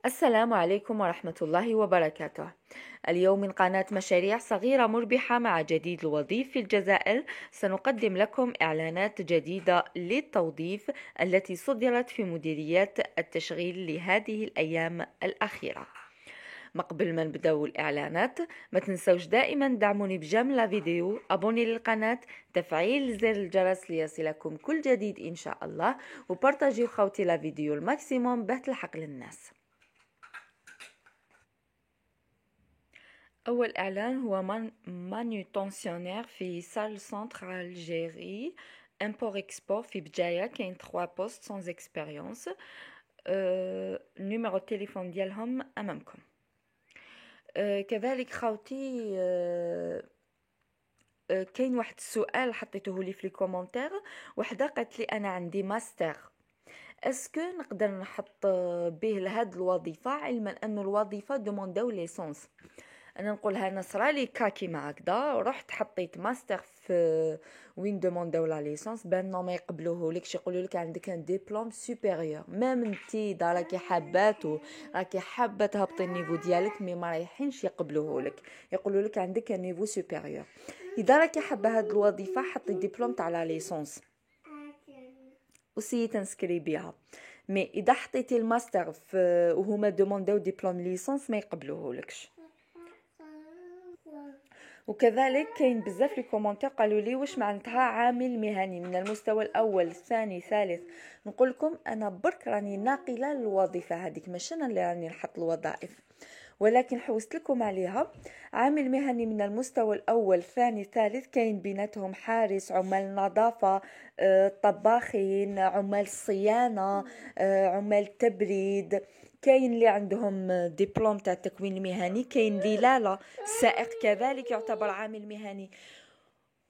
السلام عليكم ورحمة الله وبركاته. اليوم من قناة مشاريع صغيرة مربحة مع جديد الوظيف في الجزائر سنقدم لكم إعلانات جديدة للتوظيف التي صدرت في مديريات التشغيل لهذه الأيام الأخيرة. ما قبل ما نبداو الإعلانات ما تنسوش دائما دعموني بجملة فيديو، أبوني للقناة، تفعيل زر الجرس ليصلكم كل جديد إن شاء الله، وبارتاجيو خوتي لا فيديو الماكسيموم باه تلحق للناس. أول إعلان هو مانيوتونسيونير في سال سنتر الجيري امبور اكسبور في بجاية. كاين 3 بوست سونز اكسبيريونس. نيميرو التليفون ديالهم أمامكم. كذلك خاوتي كاين واحد السؤال حطيته لي في الكومنتير. وحده قالت لي انا عندي ماستر، اسكو نقدر نحط به لهاد الوظيفه، علما ان الوظيفه دومونداو ليسونس. انا نقولها انا صرالي كاكي مع هكذا، رحت حطيت ماستر في وين دومونداو لا ليسونس، بان ما يقبلوهولكش، يقولوا لك عندك ان ديبلوم سوبيريور. ميم انتي دا راكي حاباتو، راكي حابه تهبطي النيفو ديالك، مي ما رايحينش يقبلوهولك، يقولوا لك عندك ان نيفو سوبيريور. اذا راكي حابه هاد الوظيفه حطي الدبلوم تاع لا ليسونس وسي تنسكري بها. مي اذا حطيتي الماستر وهما دومونداو ديبلوم ليسونس ما يقبلوهولكش. وكذلك كاين بزاف لي كومونتير قالوا لي واش معناتها عامل مهني من المستوى الاول الثاني ثالث. نقول لكم انا برك راني ناقله للوظيفه هذيك، ماشي انا اللي راني نحط الوظائف، ولكن حوست لكم عليها. عامل مهني من المستوى الاول ثاني ثالث، كاين بيناتهم حارس، عمال نظافه، طباخين، عمال صيانه، عمال تبريد. كاين اللي عندهم دبلوم تاع التكوين المهني، كاين اللي لا. السائق كذلك يعتبر عامل مهني،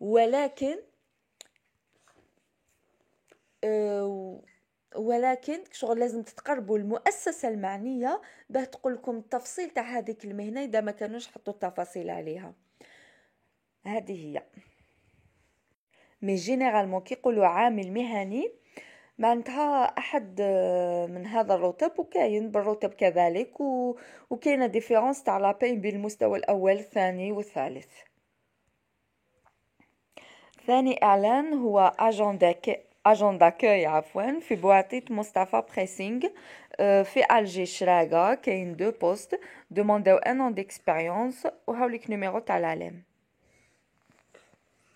ولكن شغل لازم تتقربوا المؤسسة المعنية باه تقول لكم التفصيل تاع هذيك المهنة إذا ما كانوش حطوا التفاصيل عليها. هذه هي. مي جينيرالمون كي يقولوا عامل مهني معناتها احد من هذا الرتب، وكاين بالرتب كذلك وكاينه ديفيرونس تاع لاباي بين المستوى الاول الثاني والثالث. ثاني اعلان هو اجون داكوي عفوا في بواتية مصطفى بريسينغ في الجي شراقة. كاين 2 بوست، دومونداو ان ان ديكسبيريونس وهاوليك نيميرو تاع العلم.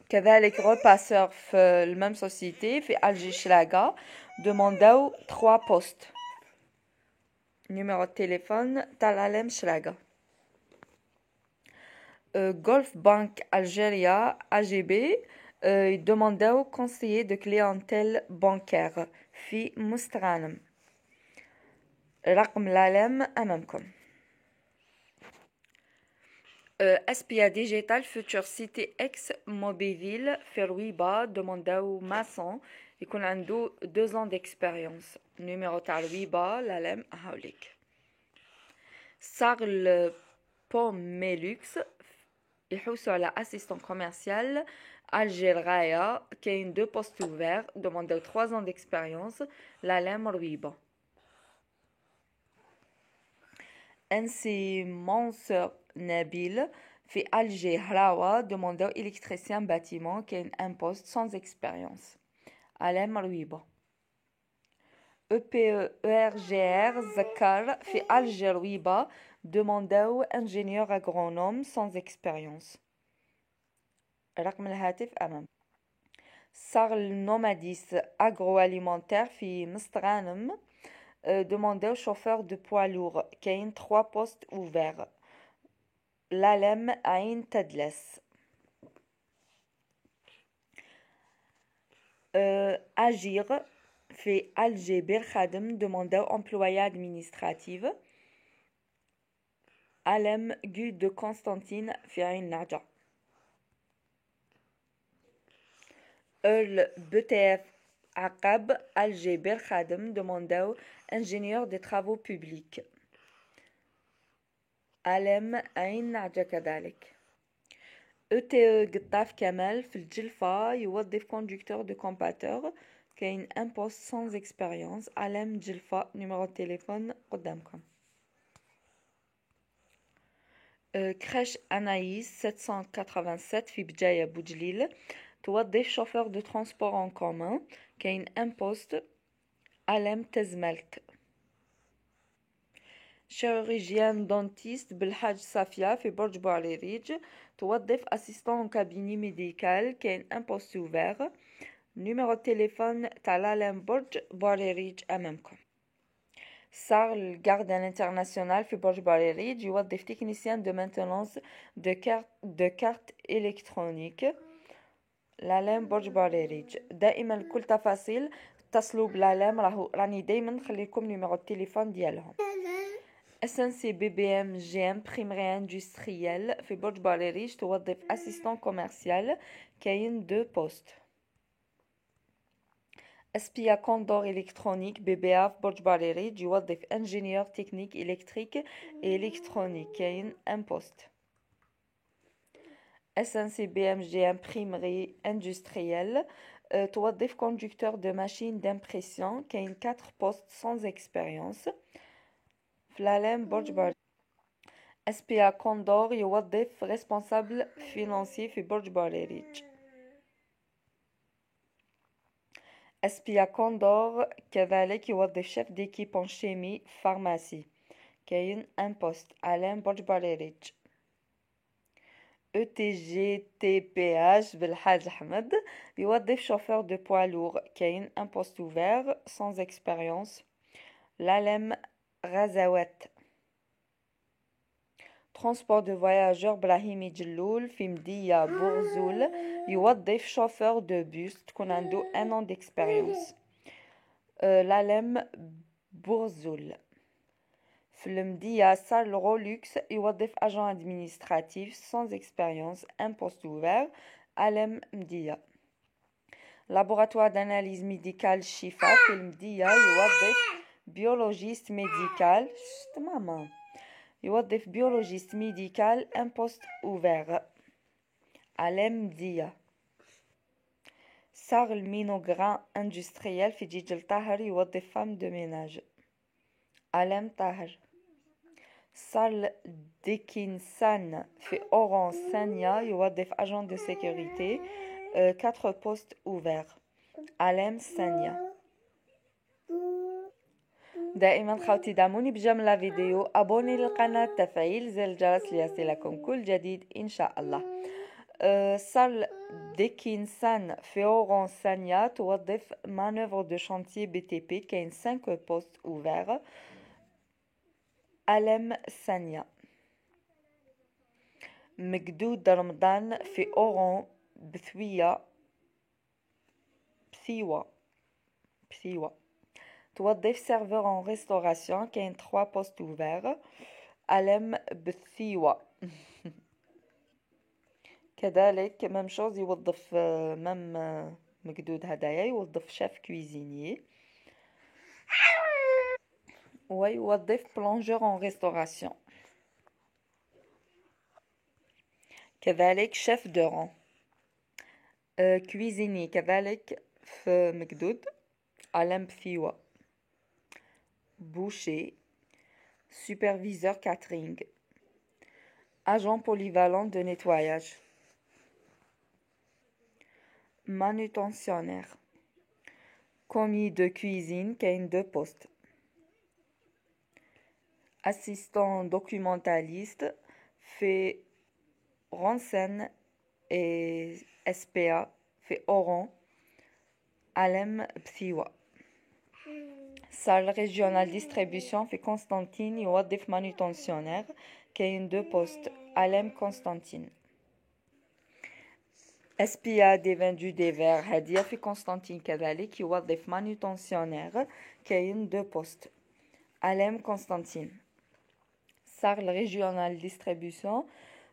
كذلك ريباسور في الميم سوسيتي في الجي شراقة، دومونداو 3 بوست، نيميرو التليفون تاع العلم شراقة. غولف بانك الجيريا AGB يدومونداو كونسيي دو كليونتيل بانكير في مستغانم. رقم العلم أمامكم. اسبيا ديجيتال فيوتشر سيتي اكس موبيفيل في رويبا، دومونداو ماسون يكون عنده 2 ans d'expérience. نيميرو تاع رويبا العلم هاوليك. سارل بوميلوكس يحوسوا على اسيستون كوميرسيال الجير غاية. كاين 2 بوست اوفير، دومونداو 3 ans d'expérience. العلم رويبا. انسي مونسور نبيل في الجي هراوة، دومونداو إلكتريسيان باتيمون. كاين ان بوست سانز اكسبيريونس. علام رويبة. EPERGR زكار في الجي رويبة، دومونداو انجينيور اغرونوم سانز اكسبيريونس. رقم الهاتف أمام. سارل نوماديس اغرو اليمونتير في مستغانم، دومونداو شوفور دو بوا لور. كاين 3 بوست اوفير. العلم عين تدلس. اجير في الجي بير خادم، دومونداو امبلويا ادمينستراتيف. علم جو دو كونستانتين في عين نعجة. BTF عقب الجي بير خادم، دومونداو انجينيور دي ترافو بوبليك. علم عين نعجة كذلك. ETE قطاف كمال في الجلفة، يوظف كوندكتور دو كومباتور. كاين ان بوست سانز اكسبيريونس. علم جلفة، نيميرو التليفون قدامكم. crèche Anaïs 787 في بجاية بوجليل توظف شوفeur de transport en commun كاين ان بوست علم تزملت. chirurgien dentiste بالحاج صافية في برج بوعريريج توظف assistant en cabinet médical كاين ان بوست ouvert. numéro de téléphone تاع العلم برج بوعريريج امامكم. Charles garde à l'international في برج بوعريريج يوظف technicien de maintenance de carte électronique. العلم برج بوعريريج دائما كل تفاصيل اتصلوا بالعلم راني دائما نخلي لكم نيميرو التليفون ديالهم. SNC BBM GM Primerie Industrielle في برج بوعريريج توظف assistant commercial كاين 2 بوست. SPA Condor électronique BBA في برج بوعريريج يوظف ingénieur technique électrique et électronique كاين 1 بوست. SNC BMG Imprimerie Industrielle توظف conducteur de machine d'impression كاين 4 postes sans expérience. في العلم برج بوعريريج SPA Condor يوظف responsable financier في برج بوعريريج. SPA Condor كذلك يوظف chef d'équipe en chimie pharmacie كاين 1 poste. علم برج بوعريريج. ETGTPH بالحاج أحمد يوظف chauffeur de poids lourd كاين un poste ouvert sans expérience. العلم غزوات. transport de voyageurs براهيمي جلول في مدية بورزول يوظف chauffeur de bus تكون عنده 1 an d'expérience. العلم بورزول. في المدية سال رولوكس يوظف agent administratif sans expérience un poste ouvert. علم مدية. laboratoire d'analyse médicale شفا في المدية يوظف biologiste médical ماما يوظف biologiste médical un poste ouvert. علم مدية. سار المينوغران industriel في جيجل طاهر يوظف femme de ménage. علم طاهر. سال ديكينسان في أوران ثانية يوظف agent de sécurité 4 postes ouverts. علم ثانية. دائما خوتي دعموني بجملة فيديو أبوني للقناة تفعيل زر الجرس ليصلكم كل جديد إن شاء الله. سال ديكينسان في أوران ثانية توظف manœuvre de chantier BTP كاين 5 postes ouverts. علم ثانية. مقدود رمضان في أوران بثوية بثيوة توظف serveur en restauration كاين 3 postes ouverts. علم بثيوة. كذلك ميم شوز يوظف ميم مقدود هدايا يوظف شيف كويزينيي ويوظف plongeur en restauration. كذلك شيف دو رون. كويزيني كذلك في مقدود علم بثيوة. boucher superviseur catering agent polyvalent de nettoyage. manutentionnaire commis de cuisine كاين 2 postes. assistant documentaliste في Ronsen et SPA في Oran. علم بثيوة. salle régionale distribution في Constantine يوظف manutentionnaire كاين 2 postes. علم Constantine. SPA des vendus des verres هدية في Constantine كذلك يوظف manutentionnaire كاين 2 postes. علم Constantine. salle régionale distribution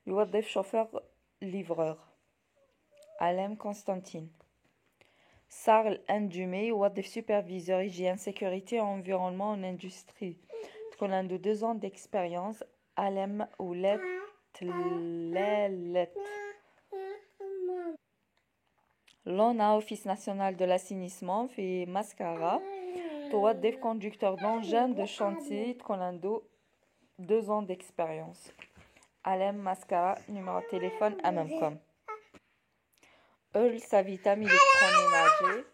يوظف chauffeur livreur. علم Constantine. Sarl Ndumé يوظف superviseur hygiène sécurité environnement en industrie تكون عنده 2 ans d'expérience. علم ولات تلالت. لونا Office national de l'assainissement في مسكرة توظف conducteur d'engin de chantier تكون عنده 2 ans d'expérience. علم ماسكارا نيميرو تليفون أمامكم. أول سافيتامين إلكتروميناجي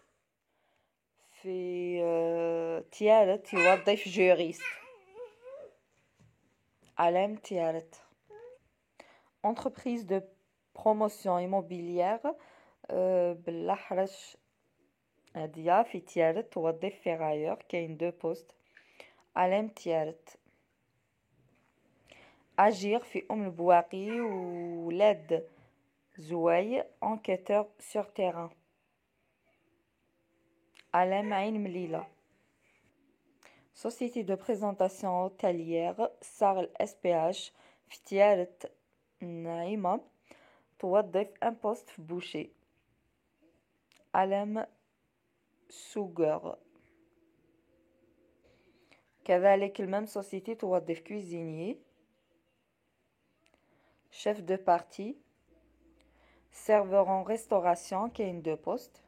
في تيارة يوظف جوريست. علم تيارة entreprise de promotion immobilière بالأحرش هادية في تيارة توظف فيغايور كاين 2 بوست. علم تيارة أجير في البواقي ولاد زواي enquêteur sur terrain. علم عين مليلة société de présentation hôtelière صار SPH في تيارة نعيمة توظف ان بوست في بوشي. علم سوغر كذلك المام سوسيتي توظف كويزينيي شيف دو بارتي سيرفور ان ريستوراسيون كاين 2 بوست.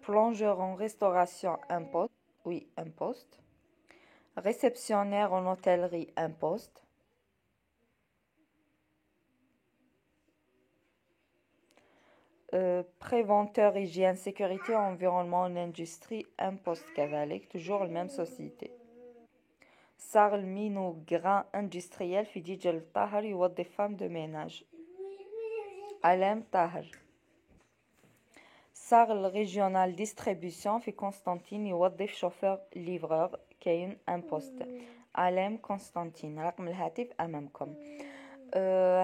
plongeur en restauration un poste, oui un poste. Réceptionnaire en hôtellerie un poste. Préventeur hygiène sécurité environnement en industrie un poste كذلك toujours la même société. صار المينو grain industriel في ديجل طاهر يوظف femme de ménage. علام طاهر صار الريجيونال ديستريبيوشن في قسطنطين يوظف شوفير ليفرور كاين ان بوست. علام قسطنطين. رقم الهاتف امامكم.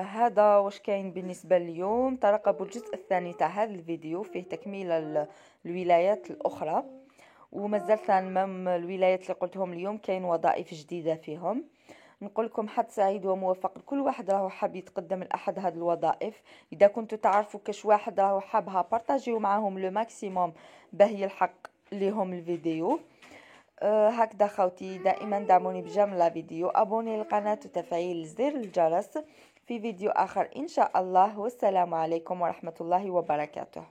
هذا واش كاين بالنسبه اليوم. ترقبوا الجزء الثاني تاع هذا الفيديو فيه تكمله الولايات الاخرى ومازال ثاني الولايات اللي قلتهم اليوم كاين وظائف جديده فيهم. نقول لكم حد سعيد وموفق لكل واحد راهو حاب يتقدم لاحد هذه الوظائف. اذا كنتوا تعرفوا كاش واحد راهو حابها بارطاجيو معاهم لو ماكسيموم باه يلحق ليهم الفيديو. هكذا خوتي دائما دعموني بجمل الفيديو ابوني للقناه وتفعيل زر الجرس في فيديو اخر ان شاء الله. والسلام عليكم ورحمه الله وبركاته.